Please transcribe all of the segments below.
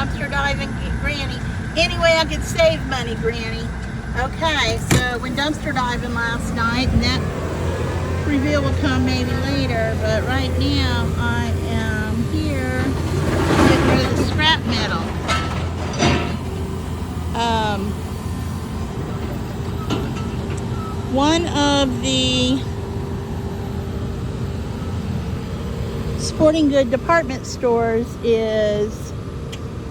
dumpster diving, Granny. Any way I could save money, Granny. Okay, so went dumpster diving last night, and that reveal will come maybe later, but right now I am here getting rid of the scrap metal. One of the sporting good department stores is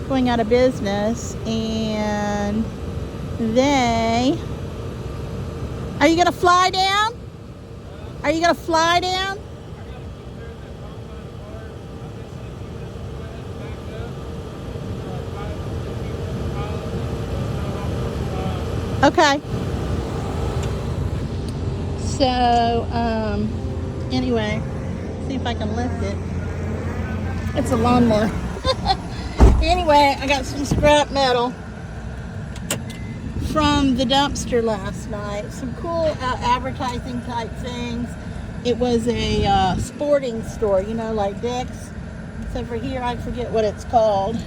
going out of business, and they... Are you gonna fly down? Are you gonna fly down? Okay. So, anyway, see if I can lift it. It's a lawnmower. Anyway, I got some scrap metal from the dumpster last night. Some cool advertising type things. It was a sporting store, you know, like Dick's. Except for here, I forget what it's called.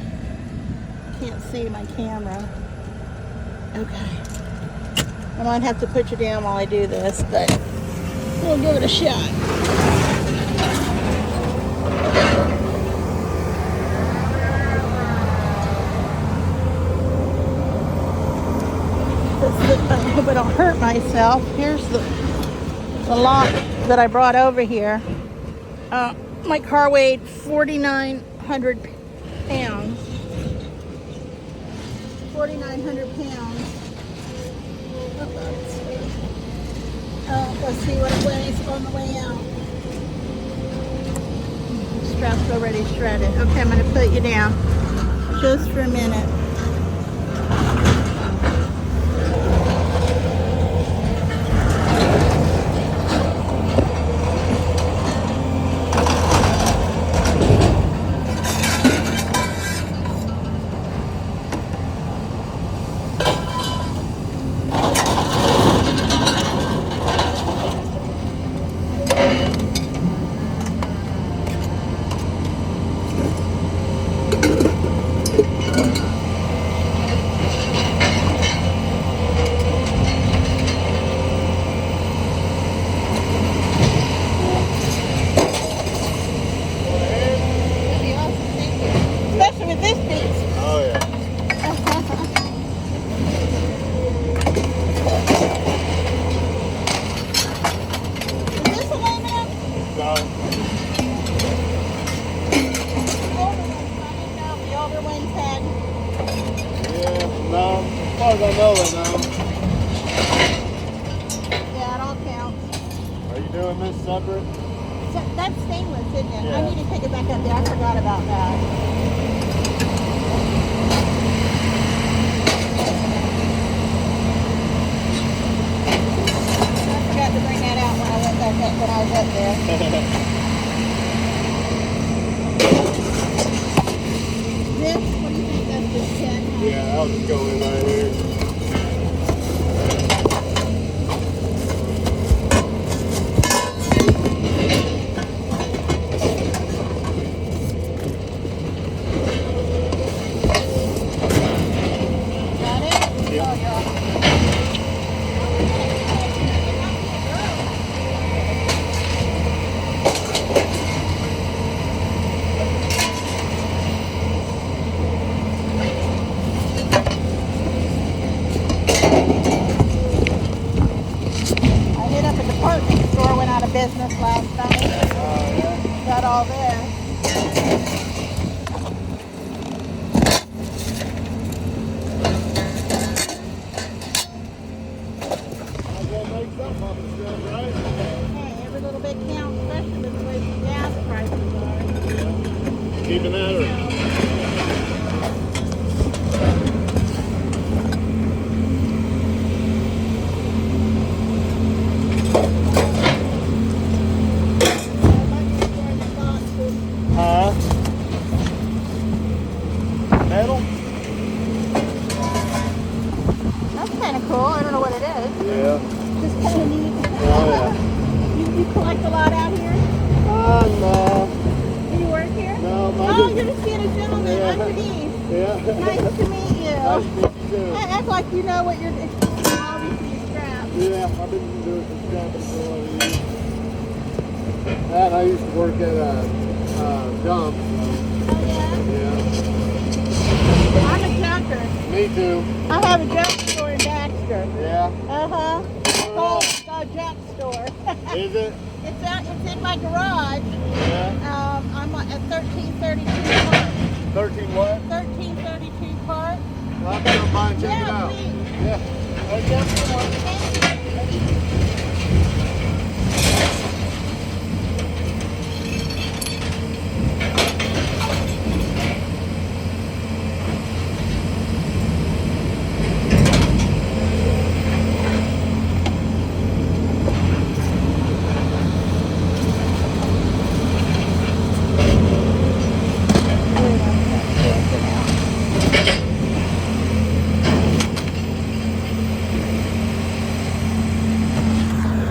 Can't see my camera. Okay. I might have to put you down while I do this, but we'll give it a shot. I hope I don't hurt myself. Here's the lot that I brought over here. My car weighed 4,900 pounds. 4,900 pounds. Let's see what it weighs on the way out. Strap's already shredded. Okay, I'm going to put you down just for a minute. Yeah, it all counts. Are you doing this separate? So, that's stainless, isn't it? Yeah. I need to take it back up there. I forgot about that. I forgot to bring that out when I went back up when I was up there. This, what do you think? That's just 10? Huh? Yeah, I'll just go in right here. Business last night. Got all this. Hey, every little bit counts, especially with the way the gas prices are. Keep it at her. Metal? That's kind of cool. I don't know what it is. Yeah. Just kind of neat. Oh, yeah. You collect a lot out here? No. Do you work here? No, Oh, you're just seeing a gentleman Yeah. underneath. Yeah. Nice to meet you. Nice to meet you too. Act like you know what you're obviously strapped. Yeah, I've been doing some scrapping for a lot of years. And I used to work at a dump. Oh yeah? Yeah. I'm a junker. Me too. I have a junk store in Baxter. Yeah. Uh-huh. It's called a junk store. Is it? It's in my garage. Yeah. I'm at 1332 Park. 13 what? 1332 Park. Well, I'm gonna buy and check it Yeah, out. please. Yeah. Hey, Jeff, come on.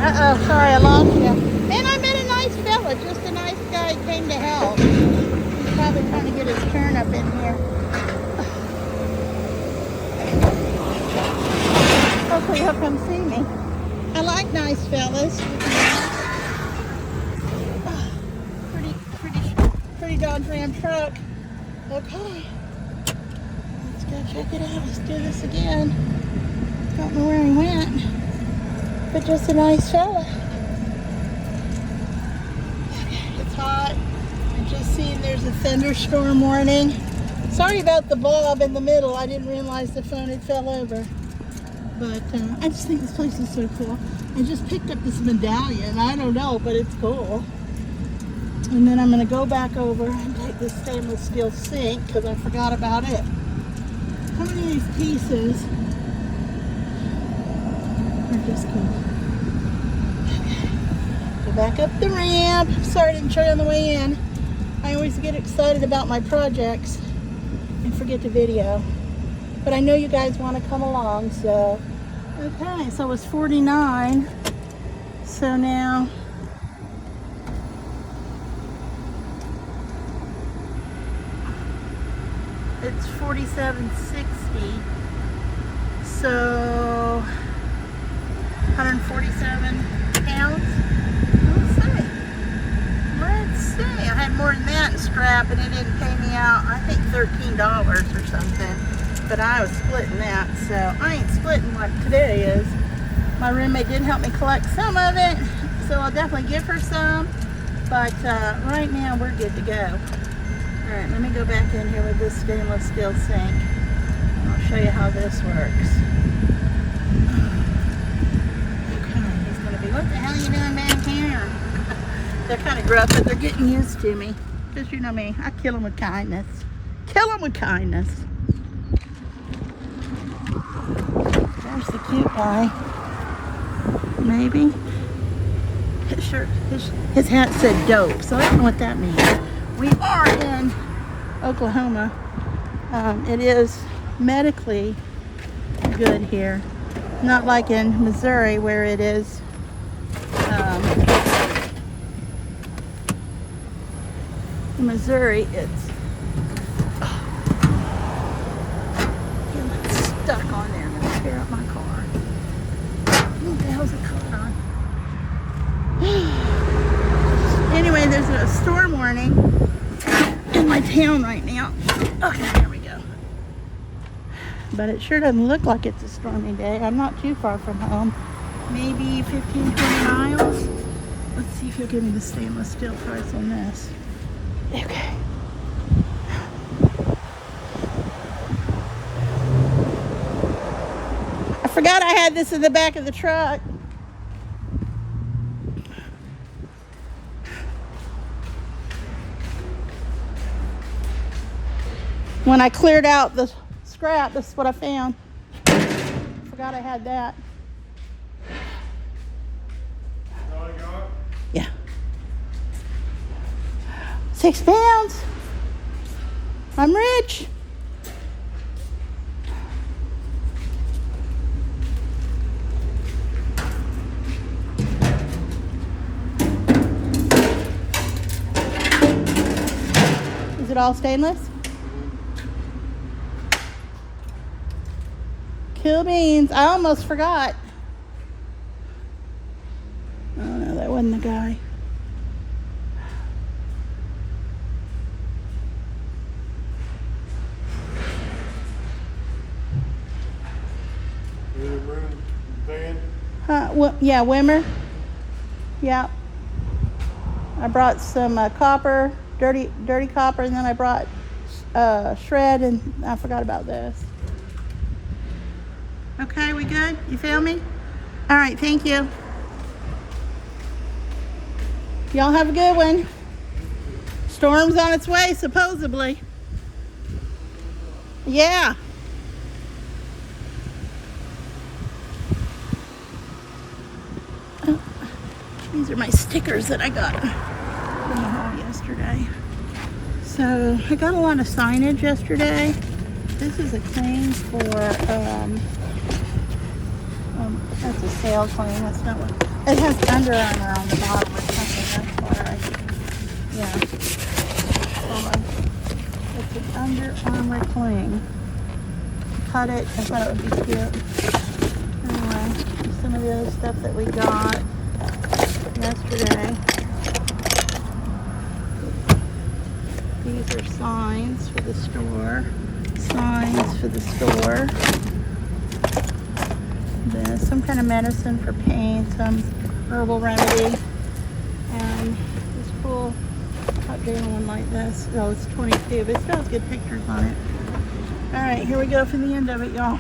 Uh-oh, sorry I lost you. Man, I met a nice fella, just a nice guy who came to help. He's probably trying to get his turn up in here. Hopefully he'll come see me. I like nice fellas. Pretty Dodge Ram truck. Okay. Let's go check it out. Let's do this again. Don't know where he went. But just a nice fella. It's hot. I just seen there's a thunderstorm warning. Sorry about the bulb in the middle. I didn't realize the phone had fell over. But I just think this place is so cool. I just picked up this medallion. I don't know, but it's cool. And then I'm going to go back over and take this stainless steel sink because I forgot about it. How many of these pieces are just cool? Go back up the ramp. Sorry I didn't show you on the way in. I always get excited about my projects and forget to video. But I know you guys want to come along, so. Okay, so it was 49. So now, it's 47.60. So 147 pounds. Let's see. I had more than that in scrap and it didn't pay me out, I think $13 or something. But I was splitting that, so I ain't splitting like today is. My roommate did help me collect some of it, so I'll definitely give her some. But right now we're good to go. Alright, let me go back in here with this stainless steel sink. And I'll show you how this works. Okay, he's going to be, what the hell are you doing back here? They're kind of gruff, but they're getting used to me. Because you know me, I kill them with kindness. Kill them with kindness. There's the cute guy. Maybe. His shirt, his hat said dope, so I don't know what that means. We are in Oklahoma. It is medically good here. Not like in Missouri where it is in Missouri it's stuck on there. I'm gonna tear up my car. What the hell's it caught on? Anyway, there's a storm warning in my town right now. Okay, here we go. But it sure doesn't look like it's a stormy day. I'm not too far from home. Maybe 15, 20 miles. Let's see if he'll give me the stainless steel price on this. Okay. I forgot I had this in the back of the truck. When I cleared out the scrap, this is what I found. Forgot I had that. Yeah. 6 pounds. I'm rich. Is it all stainless? Cool beans. I almost forgot. Oh no, that wasn't the guy. You in the room, van? Yeah, Wimmer. Yeah. I brought some copper, dirty copper, and then I brought shred, and I forgot about this. Okay, we good? You feel me? All right, thank you. Y'all have a good one. Storm's on its way, supposedly. Yeah. Oh, these are my stickers that I got from the hall yesterday. So I got a lot of signage yesterday. This is a claim for that's a sale claim. That's not what it has. Under Armour on the bottom or something. That's why. Yeah. Hold on. It's an Under Armour claim. Cut it. I thought it would be cute. Anyway, some of the other stuff that we got yesterday. These are signs for the store. Signs for the store. This, some kind of medicine for pain, some herbal remedy, and this cool hot day one like this. Oh, it's 22, but it still has good pictures on it. All right, here we go for the end of it, y'all.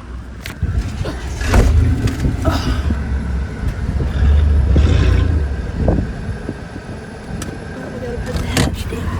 We gotta put the hatch down.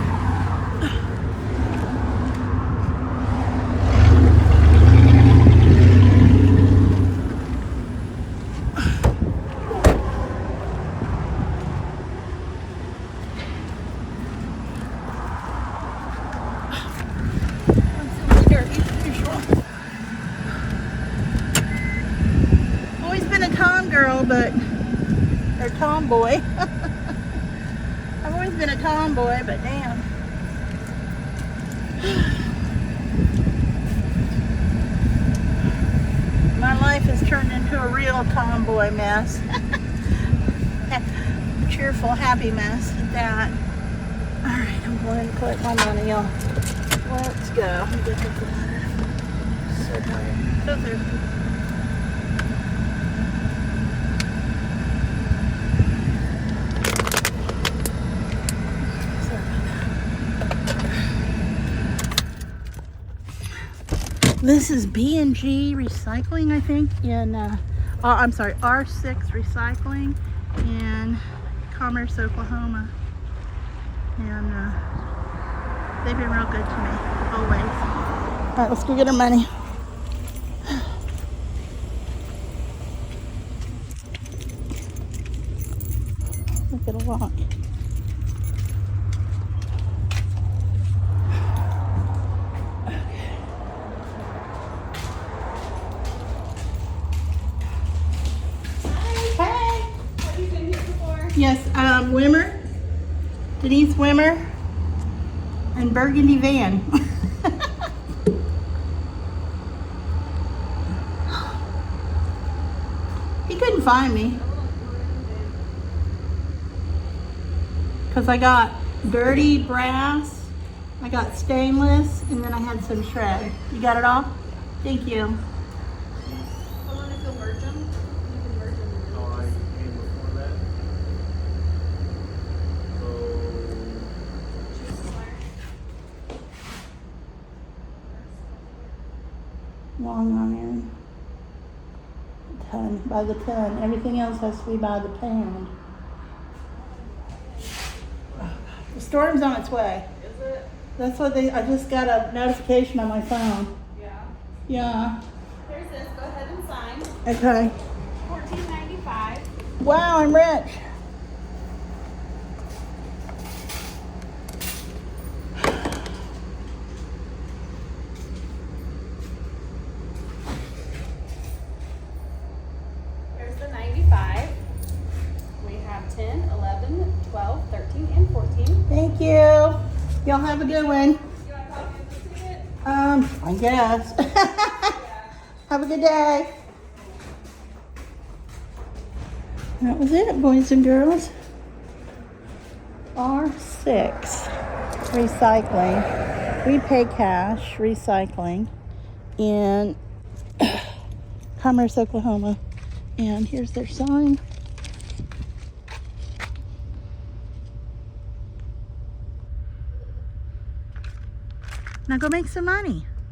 Or tomboy. I've always been a tomboy, but damn. My life has turned into a real tomboy mess. A cheerful, happy mess at that. Alright, I'm going to collect my money, y'all. Let's go. Let me get this ladder. So tired. So thirsty. This is B&G Recycling, I think, in, I'm sorry, R6 Recycling in Commerce, Oklahoma. And they've been real good to me, always. All right, let's go get our money. Look at a lock. Yes, Wimmer, Denise Wimmer, and Burgundy Van. He couldn't find me. Because I got dirty brass, I got stainless, and then I had some shred. You got it all? Thank you. Long iron. Ton, by the ton. Everything else has to be by the pound. The storm's on its way. Is it? That's what I just got a notification on my phone. Yeah. Yeah. Here's this. Go ahead and sign. Okay. $14.95. Wow, I'm rich. Here's the 95. We have 10, 11, 12, 13, and 14. Thank you. Y'all have a good one. You want a copy of the ticket? I guess. Yeah. Have a good day. That was it, boys and girls. R6 recycling. We pay cash recycling in Commerce, Oklahoma. And here's their sign. Now go make some money.